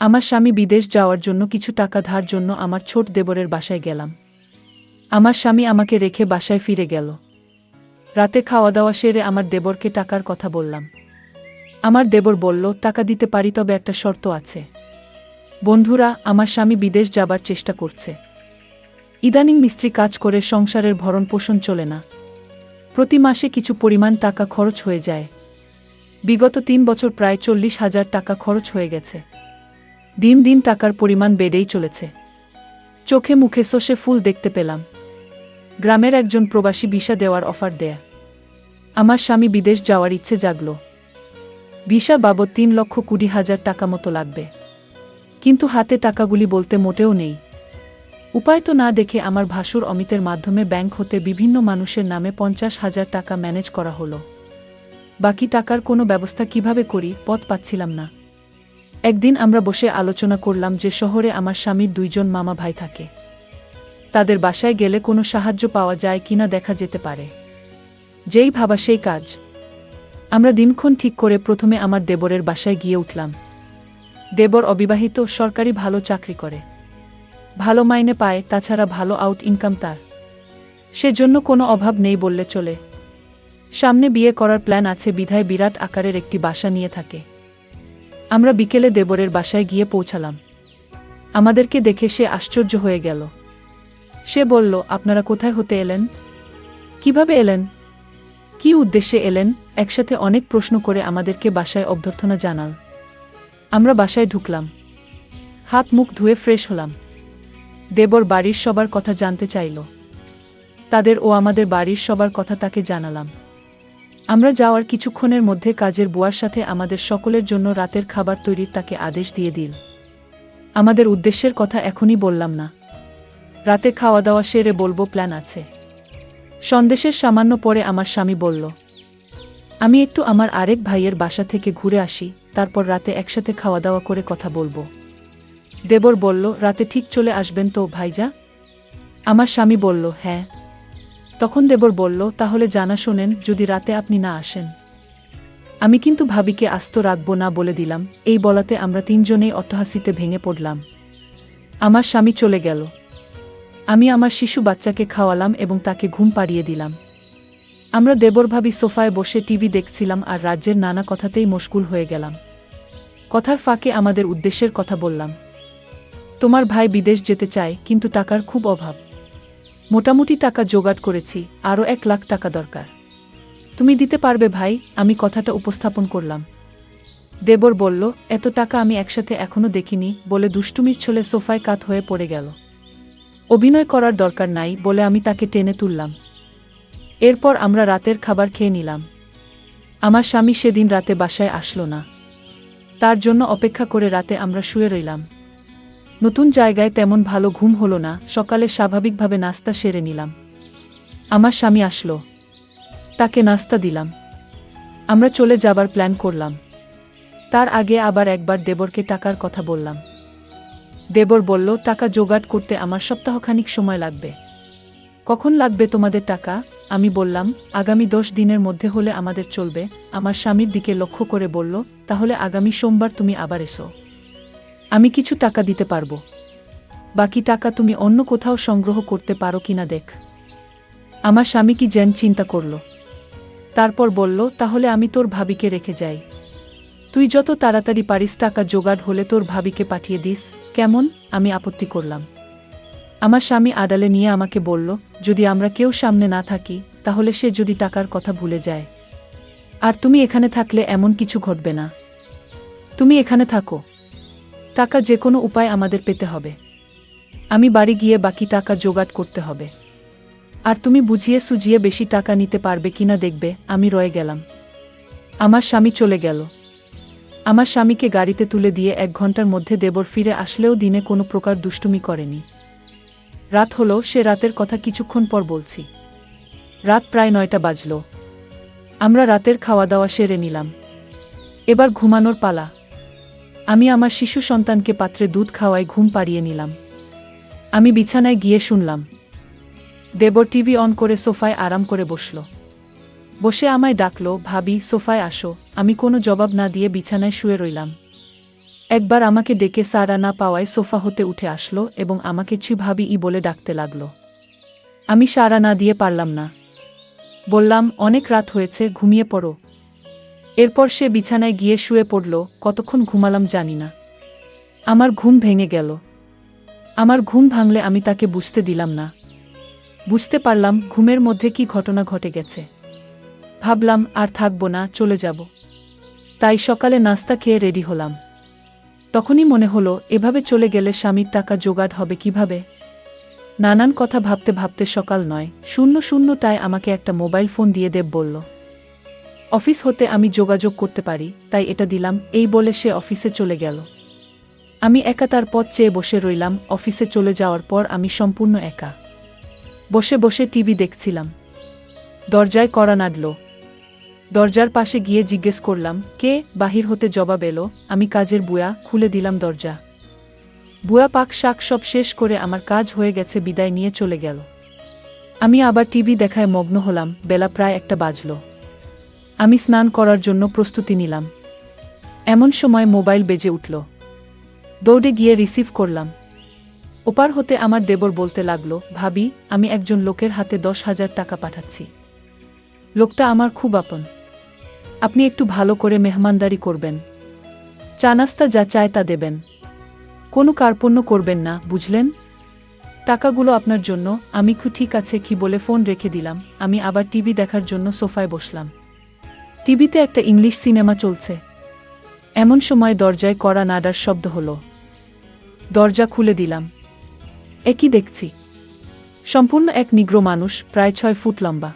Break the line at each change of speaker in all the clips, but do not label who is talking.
আমার স্বামী বিদেশ যাওয়ার জন্য কিছু টাকা ধার জন্য আমার ছোট দেবরের বাসায় গেলাম। আমার স্বামী আমাকে রেখে বাসায় ফিরে গেল। রাতে খাওয়া দাওয়া সেরে আমার দেবরকে টাকার কথা বললাম। আমার দেবর বলল, টাকা দিতে পারি, তবে একটা শর্ত আছে। বন্ধুরা, আমার স্বামী বিদেশ যাবার চেষ্টা করছে। ইদানিং মিস্ত্রি কাজ করে সংসারের ভরণ পোষণ চলে না। প্রতি মাসে কিছু পরিমাণ টাকা খরচ হয়ে যায়। বিগত 3 বছর প্রায় 40,000 টাকা খরচ হয়ে গেছে। দিন দিন টাকার পরিমাণ বেড়েই চলেছে। চোখে মুখে সর্ষে ফুল দেখতে পেলাম। গ্রামের একজন প্রবাসী ভিসা দেওয়ার অফার দেয়। আমার স্বামী বিদেশ যাওয়ার ইচ্ছে জাগল। ভিসা বাবদ 3,20,000 টাকা মতো লাগবে, কিন্তু হাতে টাকাগুলি বলতে মোটেও নেই। উপায় তো না দেখে আমার ভাসুর অমিতের মাধ্যমে ব্যাংক হতে বিভিন্ন মানুষের নামে 50,000 টাকা ম্যানেজ করা হলো। বাকি টাকার কোনো ব্যবস্থা কিভাবে করি, পথ পাচ্ছিলাম না। একদিন আমরা বসে আলোচনা করলাম যে শহরে আমার স্বামীর 2 জন মামা ভাই থাকে। তাদের বাসায় গেলে কোনো সাহায্য পাওয়া যায় কিনা দেখা যেতে পারে। যেই ভাবা সেই কাজ। আমরা দিনক্ষণ ঠিক করে প্রথমে আমার দেবরের বাসায় গিয়ে উঠলাম। দেবর অবিবাহিত, সরকারি ভালো চাকরি করে, ভালো মাইনে পায়, তাছাড়া ভালো আউট ইনকাম তার। সেজন্য কোনো অভাব নেই বললে চলে। সামনে বিয়ে করার প্ল্যান আছে বিধায় বিরাট আকারের একটি বাসা নিয়ে থাকে। আমরা বিকেলে দেবরের বাসায় গিয়ে পৌঁছালাম। আমাদেরকে দেখে সে আশ্চর্য হয়ে গেল। সে বলল, আপনারা কোথায় হতে এলেন? কিভাবে এলেন? কি উদ্দেশ্যে এলেন? একসাথে অনেক প্রশ্ন করে আমাদেরকে বাসায় অভ্যর্থনা জানাল। আমরা বাসায় ঢুকলাম, হাত মুখ ধুয়ে ফ্রেশ হলাম। দেবর বাড়ির সবার কথা জানতে চাইল। তাদের ও আমাদের বাড়ির সবার কথা তাকে জানালাম। আমরা যাওয়ার কিছুক্ষণের মধ্যে কাজের বুয়ার সাথে আমাদের সকলের জন্য রাতের খাবার তৈরির তাকে আদেশ দিয়ে দিল। আমাদের উদ্দেশ্যের কথা এখনই বললাম না, রাতে খাওয়া দাওয়া সেরে বলবো, প্ল্যান আছে। সন্দেশের সামান্য পরে আমার স্বামী বলল, আমি একটু আমার আরেক ভাইয়ের বাসা থেকে ঘুরে আসি, তারপর রাতে একসাথে খাওয়া দাওয়া করে কথা বলবো। দেবর বলল, রাতে ঠিক চলে আসবেন তো ভাইজা? আমার স্বামী বলল, হ্যাঁ। তখন দেবর বলল, তাহলে জানা শোনেন, যদি রাতে আপনি না আসেন, আমি কিন্তু ভাবিকে আস্ত রাখবো না বলে দিলাম। এই বলাতে আমরা 3 জনেই অট্টহাসিতে ভেঙে পড়লাম। আমার স্বামী চলে গেল। আমি আমার শিশু বাচ্চাকে খাওয়ালাম এবং তাকে ঘুম পাড়িয়ে দিলাম। আমরা দেবর ভাবি সোফায় বসে টিভি দেখছিলাম আর রাজ্যের নানা কথাতেই মশগুল হয়ে গেলাম। কথার ফাঁকে আমাদের উদ্দেশ্যের কথা বললাম। তোমার ভাই বিদেশ যেতে চায়, কিন্তু টাকার খুব অভাব। মোটামুটি টাকা জোগাড় করেছি, আরও 1 লাখ টাকা দরকার। তুমি দিতে পারবে ভাই? আমি কথাটা উপস্থাপন করলাম। দেবর বলল, এত টাকা আমি একসাথে এখনো দেখিনি বলে দুষ্টুমির ছলে সোফায় কাত হয়ে পড়ে গেল। অভিনয় করার দরকার নাই বলে আমি তাকে টেনে তুললাম। এরপর আমরা রাতের খাবার খেয়ে নিলাম। আমার স্বামী সেদিন রাতে বাসায় আসলো না। তার জন্য অপেক্ষা করে রাতে আমরা শুয়ে রইলাম। নতুন জায়গায় তেমন ভালো ঘুম হলো না। সকালে স্বাভাবিকভাবে নাস্তা সেরে নিলাম। আমার স্বামী আসলো, তাকে নাস্তা দিলাম। আমরা চলে যাবার প্ল্যান করলাম। তার আগে আবার একবার দেবরকে টাকার কথা বললাম। দেবর বলল, টাকা জোগাড় করতে আমার সপ্তাহখানিক সময় লাগবে। কখন লাগবে তোমাদের টাকা? আমি বললাম, আগামী 10 দিনের মধ্যে হলে আমাদের চলবে। আমার স্বামীর দিকে লক্ষ্য করে বলল, তাহলে আগামী সোমবার তুমি আবার এসো। আমি কিছু টাকা দিতে পারবো, বাকি টাকা তুমি অন্য কোথাও সংগ্রহ করতে পারো কিনা দেখ। আমার স্বামী কি যেন চিন্তা করল। তারপর বলল, তাহলে আমি তোর ভাবিকে রেখে যাই। তুই যত তাড়াতাড়ি পারিস টাকা জোগাড় হলে তোর ভাবিকে পাঠিয়ে দিস, কেমন? আমি আপত্তি করলাম। আমার স্বামী আড়ালে নিয়ে আমাকে বলল, যদি আমরা কেউ সামনে না থাকি, তাহলে সে যদি টাকার কথা ভুলে যায়। আর তুমি এখানে থাকলে এমন কিছু ঘটবে না। তুমি এখানে থাকো, টাকা যে কোনো উপায় আমাদের পেতে হবে। আমি বাড়ি গিয়ে বাকি টাকা জোগাড় করতে হবে। আর তুমি বুঝিয়ে সুঝিয়ে বেশি টাকা নিতে পারবে কিনা দেখবে। আমি রয়ে গেলাম। আমার স্বামী চলে গেল। আমার স্বামীকে গাড়িতে তুলে দিয়ে 1 ঘন্টার মধ্যে দেবর ফিরে আসলেও দিনে কোনো প্রকার দুষ্টুমি করেনি। রাত হলো, সে রাতের কথা কিছুক্ষণ পর বলছি। রাত প্রায় 9টা বাজল। আমরা রাতের খাওয়া দাওয়া সেরে নিলাম। এবার ঘুমানোর পালা। আমি আমার শিশু সন্তানকে পাত্রে দুধ খাওয়াই ঘুম পাড়িয়ে নিলাম। আমি বিছানায় গিয়ে শুনলাম দেবর টিভি অন করে সোফায় আরাম করে বসল। বসে আমায় ডাকলো, ভাবি সোফায় আসো। আমি কোনো জবাব না দিয়ে বিছানায় শুয়ে রইলাম। একবার আমাকে ডেকে সাড়া না পাওয়ায় সোফা হতে উঠে আসলো এবং আমাকে ছি ভাবি বলে ডাকতে লাগল। আমি সাড়া না দিয়ে পারলাম না। বললাম, অনেক রাত হয়েছে, ঘুমিয়ে পড়ো। এরপর সে বিছানায় গিয়ে শুয়ে পড়ল। কতক্ষণ ঘুমালাম জানি না। আমার ঘুম ভেঙে গেল। আমার ঘুম ভাঙলে আমি তাকে বুঝতে দিলাম না। বুঝতে পারলাম ঘুমের মধ্যে কি ঘটনা ঘটে গেছে। ভাবলাম আর থাকবো না, চলে যাব। তাই সকালে নাস্তা খেয়ে রেডি হলাম। তখনই মনে হলো, এভাবে চলে গেলে স্বামীর টাকা জোগাড় হবে কিভাবে। নানান কথা ভাবতে ভাবতে সকাল ৯:০০টায় আমাকে একটা মোবাইল ফোন দিয়ে দেব বলল। অফিস হতে আমি যোগাযোগ করতে পারি, তাই এটা দিলাম। এই বলে সে অফিসে চলে গেল। আমি একা তার পথ চেয়ে বসে রইলাম। অফিসে চলে যাওয়ার পর আমি সম্পূর্ণ একা বসে বসে টিভি দেখছিলাম। দরজায় কড়া নাড়ল। দরজার পাশে গিয়ে জিজ্ঞেস করলাম, কে? বাহির হতে জবাব এলো, আমি কাজের বুয়া। খুলে দিলাম দরজা। বুয়া পাক শাক সব শেষ করে আমার কাজ হয়ে গেছে বিদায় নিয়ে চলে গেল। আমি আবার টিভি দেখায় মগ্ন হলাম। বেলা প্রায় ১টা বাজল। আমি স্নান করার জন্য প্রস্তুতি নিলাম। এমন সময় মোবাইল বেজে উঠল। দৌড়ে গিয়ে রিসিভ করলাম। ওপার হতে আমার দেবর বলতে লাগলো, ভাবি, আমি একজন লোকের হাতে ১০,০০০ টাকা পাঠাচ্ছি। লোকটা আমার খুব আপন। আপনি একটু ভালো করে মেহমানদারি করবেন। চা নাস্তা যা চায় তা দেবেন। কোনো কার্পণ্য করবেন না, বুঝলেন? টাকাগুলো আপনার জন্য। আমি ঠিক আছে কি বলে ফোন রেখে দিলাম। আমি আবার টিভি দেখার জন্য সোফায় বসলাম। টিভিতে একটা ইংলিশ সিনেমা চলছে। এমন সময় দরজায় কড়া নাড়ার শব্দ হলো। দরজা খুলে দিলাম। একই দেখছি। সম্পূর্ণ এক নিগ্র মানুষ, প্রায় ৬ ফুট লম্বা।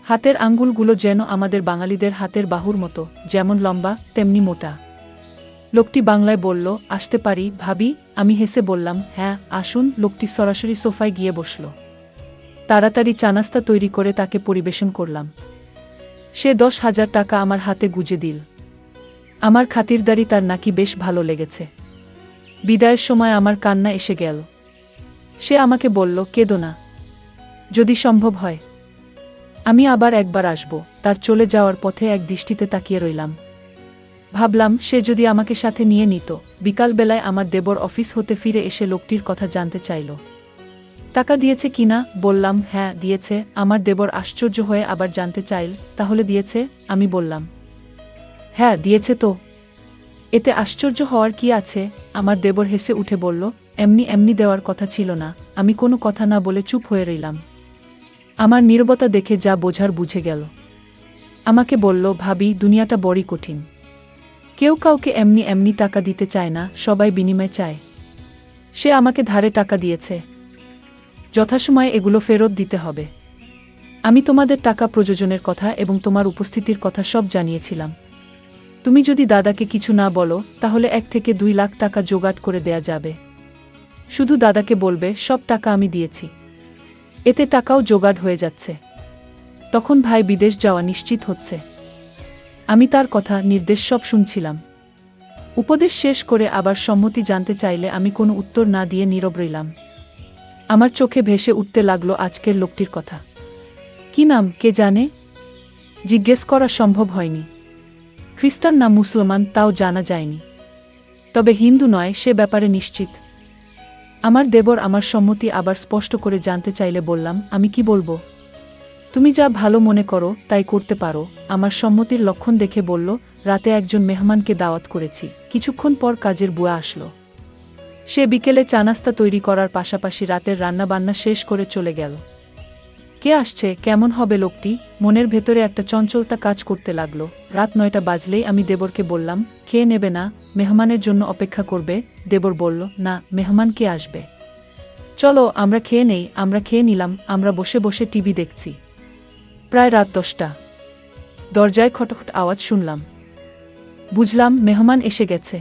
হাতের আঙ্গুলগুলো যেন আমাদের বাঙালিদের হাতের বাহুর মতো, যেমন লম্বা তেমনি মোটা। লোকটি বাংলায় বলল, আসতে পারি ভাবি? আমি হেসে বললাম, হ্যাঁ আসুন। লোকটি সরাসরি সোফায় গিয়ে বসল। তাড়াতাড়ি চা নাস্তা তৈরি করে তাকে পরিবেশন করলাম। সে ১০,০০০ টাকা আমার হাতে গুজে দিল। আমার খাতিরদারি তার নাকি বেশ ভালো লেগেছে। বিদায়ের সময় আমার কান্না এসে গেল। সে আমাকে বলল, কেঁদো না, যদি সম্ভব হয় আমি আবার একবার আসব। তার চলে যাওয়ার পথে এক দৃষ্টিতে তাকিয়ে রইলাম। ভাবলাম, সে যদি আমাকে সাথে নিয়ে নিত। বিকালবেলায় আমার দেবর অফিস হতে ফিরে এসে লোকটির কথা জানতে চাইল। টাকা দিয়েছে কিনা? বললাম, হ্যাঁ দিয়েছে। আমার দেবর আশ্চর্য হয়ে আবার জানতে চাইল, তাহলে দিয়েছে? আমি বললাম, হ্যাঁ দিয়েছে তো। এতে আশ্চর্য হওয়ার কি আছে? আমার দেবর হেসে উঠে বলল, এমনি এমনি দেওয়ার কথা ছিল না। আমি কোনো কথা না বলে চুপ হয়ে রইলাম। আমার নীরবতা দেখে যা বোঝার বুঝে গেল। আমাকে বলল, ভাবি, দুনিয়াটা বড়ই কঠিন। কেউ কাউকে এমনি এমনি টাকা দিতে চায় না, সবাই বিনিময় চায়। সে আমাকে ধারে টাকা দিয়েছে, যথাসময়ে এগুলো ফেরত দিতে হবে। আমি তোমাদের টাকা প্রযোজনের কথা এবং তোমার উপস্থিতির কথা সব জানিয়েছিলাম। তুমি যদি দাদাকে কিছু না বলো, তাহলে ১ থেকে ২ লাখ টাকা জোগাড় করে দেয়া যাবে। শুধু দাদাকে বলবে সব টাকা আমি দিয়েছি। এতে টাকাও জোগাড় হয়ে যাচ্ছে। তখন ভাই বিদেশ যাওয়া নিশ্চিত হচ্ছে। আমি তার কথা নির্দেশ সব শুনছিলাম। উপদেশ শেষ করে আবার সম্মতি জানতে চাইলে আমি কোনো উত্তর না দিয়ে নীরব রইলাম। আমার চোখে ভেসে উঠতে লাগলো আজকের লোকটির কথা। কি নাম কে জানে? জিজ্ঞেস করা সম্ভব হয়নি। খ্রিস্টান না মুসলমান তাও জানা যায়নি। তবে হিন্দু নয় সে ব্যাপারে নিশ্চিত। আমার দেবর আমার সম্মতি আবার স্পষ্ট করে জানতে চাইলে বললাম, আমি কি বলবো? তুমি যা ভালো মনে করো তাই করতে পারো। আমার সম্মতির লক্ষণ দেখে বলল, রাতে একজন মেহমানকে দাওয়াত করেছি। কিছুক্ষণ পর কাজের বুয়া আসলো। সে বিকেলে চা নাস্তা তৈরি করার পাশাপাশি রাতের রান্নাবান্না শেষ করে চলে গেল। কে আসছে, কেমন হবে লোকটি? মনের ভেতরে একটা চঞ্চলতা কাজ করতে লাগলো। রাত ৯টা বাজলেই আমি দেবরকে বললাম, খেয়ে নেবে না? মেহমানের জন্য অপেক্ষা করবে? দেবর বলল, না, মেহমান কে আসবে? চলো আমরা খেয়ে নেই। আমরা খেয়ে নিলাম। আমরা বসে বসে টিভি দেখছি। প্রায় রাত ১০টা। দরজায় খটখট আওয়াজ শুনলাম। বুঝলাম মেহমান এসে গেছে।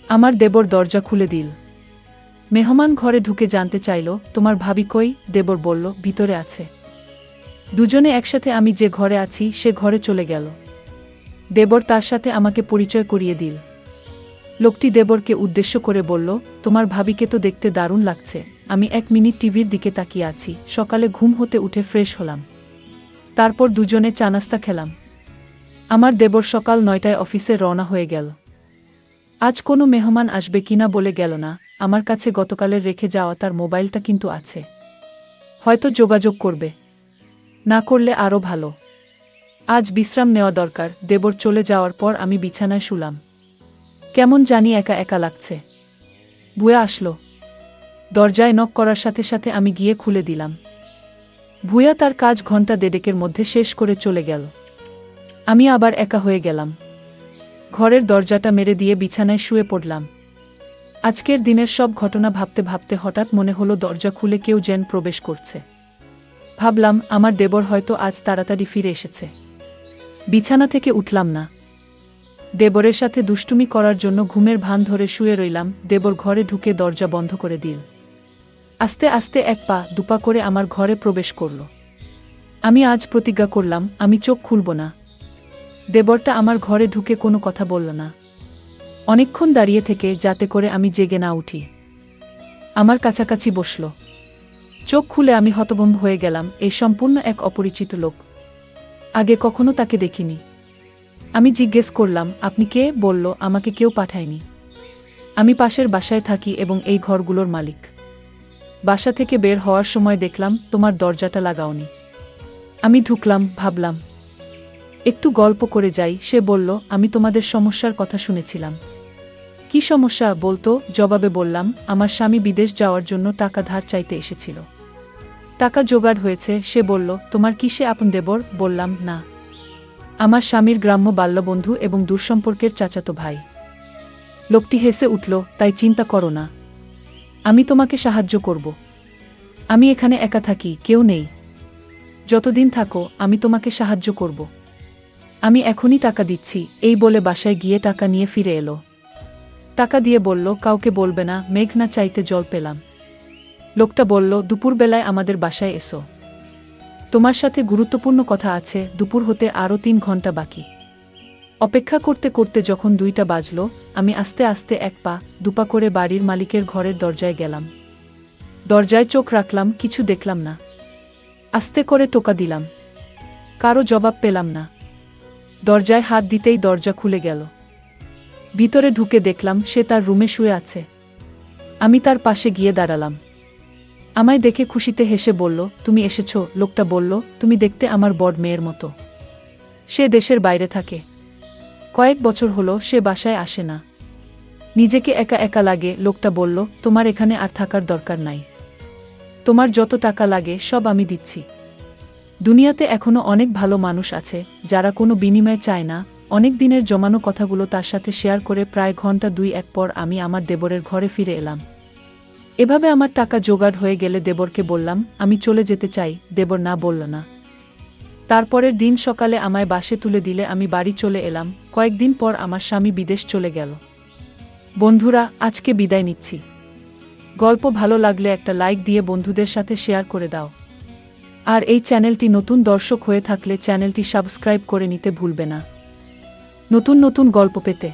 আমার দেবর দরজা খুলে দিল। মেহমান ঘরে ঢুকে জানতে চাইল, তোমার ভাবি কই? দেবর বলল, ভিতরে আছে। দুজনে একসাথে আমি যে ঘরে আছি সে ঘরে চলে গেল। দেবর তার সাথে আমাকে পরিচয় করিয়ে দিল। লোকটি দেবরকে উদ্দেশ্য করে বলল, তোমার ভাবিকে তো দেখতে দারুণ লাগছে। আমি ১ মিনিট টিভির দিকে তাকিয়ে আছি। সকালে ঘুম হতে উঠে ফ্রেশ হলাম। তারপর দুজনে চা নাস্তা খেলাম। আমার দেবর সকাল ৯টায় অফিসে রওনা হয়ে গেল। আজ কোনো মেহমান আসবে কিনা বলে গেল না। আমার কাছে গতকালের রেখে যাওয়া তার মোবাইলটা কিন্তু আছে, হয়তো যোগাযোগ করবে, না করলে আরও ভালো। আজ বিশ্রাম নেওয়া দরকার। দেবর চলে যাওয়ার পর আমি বিছানায় শুলাম। কেমন জানি একা একা লাগছে। ভুয়া আসলো। দরজায় নক করার সাথে সাথে আমি গিয়ে খুলে দিলাম। ভুয়া তার কাজ ঘণ্টা দেড়েকের মধ্যে শেষ করে চলে গেল। আমি আবার একা হয়ে গেলাম। ঘরের দরজাটা মেরে দিয়ে বিছানায় শুয়ে পড়লাম। আজকের দিনের সব ঘটনা ভাবতে ভাবতে হঠাৎ মনে হলো দরজা খুলে কেউ যেন প্রবেশ করছে। ভাবলাম আমার দেবর হয়তো আজ তাড়াতাড়ি ফিরে এসেছে। বিছানা থেকে উঠলাম না। দেবরের সাথে দুষ্টুমি করার জন্য ঘুমের ভান ধরে শুয়ে রইলাম। দেবর ঘরে ঢুকে দরজা বন্ধ করে দিল। আস্তে আস্তে এক পা দুপা করে আমার ঘরে প্রবেশ করল। আমি আজ প্রতিজ্ঞা করলাম আমি চোখ খুলব না। দেবরটা আমার ঘরে ঢুকে কোনো কথা বলল না। অনেকক্ষণ দাঁড়িয়ে থেকে যাতে করে আমি জেগে না উঠি। আমার কাছাকাছি বসল। চোখ খুলে আমি হতভম্ব হয়ে গেলাম। এই সম্পূর্ণ এক অপরিচিত লোক। আগে কখনো তাকে দেখিনি। আমি জিজ্ঞেস করলাম আপনি কে? বলল আমাকে কেউ পাঠায়নি। আমি পাশের বাসায় থাকি এবং এই ঘরগুলোর মালিক। বাসা থেকে বের হওয়ার সময় দেখলাম তোমার দরজাটা লাগাওনি। আমি ঢুকলাম, ভাবলাম একটু গল্প করে যাই। সে বলল আমি তোমাদের সমস্যার কথা শুনেছিলাম। কি সমস্যা বলতো? জবাবে বললাম আমার স্বামী বিদেশ যাওয়ার জন্য টাকা ধার চাইতে এসেছিল। টাকা জোগাড় হয়েছে। সে বলল তোমার কি সে আপন দেবর? বললাম না, আমার স্বামীর গ্রাম্য বাল্যবন্ধু এবং দূরসম্পর্কের চাচাতো ভাই। লোকটি হেসে উঠল, তাই চিন্তা করো না, আমি তোমাকে সাহায্য করব। আমি এখানে একা থাকি, কেউ নেই। যতদিন থাকো আমি তোমাকে সাহায্য করব। আমি এখনই টাকা দিচ্ছি। এই বলে বাসায় গিয়ে টাকা নিয়ে ফিরে এলো। টাকা দিয়ে বলল কাউকে বলবে না। মেঘ না চাইতে জল পেলাম। লোকটা বলল দুপুরবেলায় আমাদের বাসায় এসো, তোমার সাথে গুরুত্বপূর্ণ কথা আছে। দুপুর হতে আরও 3 ঘন্টা বাকি। অপেক্ষা করতে করতে যখন 2টা বাজল, আমি আস্তে আস্তে এক পা দুপা করে বাড়ির মালিকের ঘরের দরজায় গেলাম। দরজায় চোখ রাখলাম, কিছু দেখলাম না। আস্তে করে টোকা দিলাম, কারো জবাব পেলাম না। দরজায় হাত দিতেই দরজা খুলে গেল। ভিতরে ঢুকে দেখলাম সে তার রুমে শুয়ে আছে। আমি তার পাশে গিয়ে দাঁড়ালাম। আমায় দেখে খুশিতে হেসে বলল তুমি এসেছো। লোকটা বলল তুমি দেখতে আমার বড় মেয়ের মতো। সে দেশের বাইরে থাকে। কয়েক বছর হলো সে বাসায় আসে না। নিজেকে একা একা লাগে। লোকটা বলল তোমার এখানে আর থাকার দরকার নাই। তোমার যত টাকা লাগে সব আমি দিচ্ছি। দুনিয়াতে এখনো অনেক ভালো মানুষ আছে যারা কোনো বিনিময় চায় না। অনেক দিনের জমানো কথাগুলো তার সাথে শেয়ার করে প্রায় ঘন্টা 2-1 পর আমি আমার দেবরের ঘরে ফিরে এলাম। এভাবে আমার টাকা জোগাড় হয়ে গেলে দেবরকে বললাম আমি চলে যেতে চাই। দেবর না বলল না। তারপরের দিন সকালে আমায় বাসে তুলে দিলে আমি বাড়ি চলে এলাম। কয়েকদিন পর আমার স্বামী বিদেশ চলে গেল। বন্ধুরা, আজকে বিদায় নিচ্ছি। গল্প ভালো লাগলে একটা লাইক দিয়ে বন্ধুদের সাথে শেয়ার করে দাও। আর এই চ্যানেলটি নতুন দর্শক হয়ে থাকলে চ্যানেলটি সাবস্ক্রাইব করে নিতে ভুলবে না নতুন নতুন গল্প পেতে।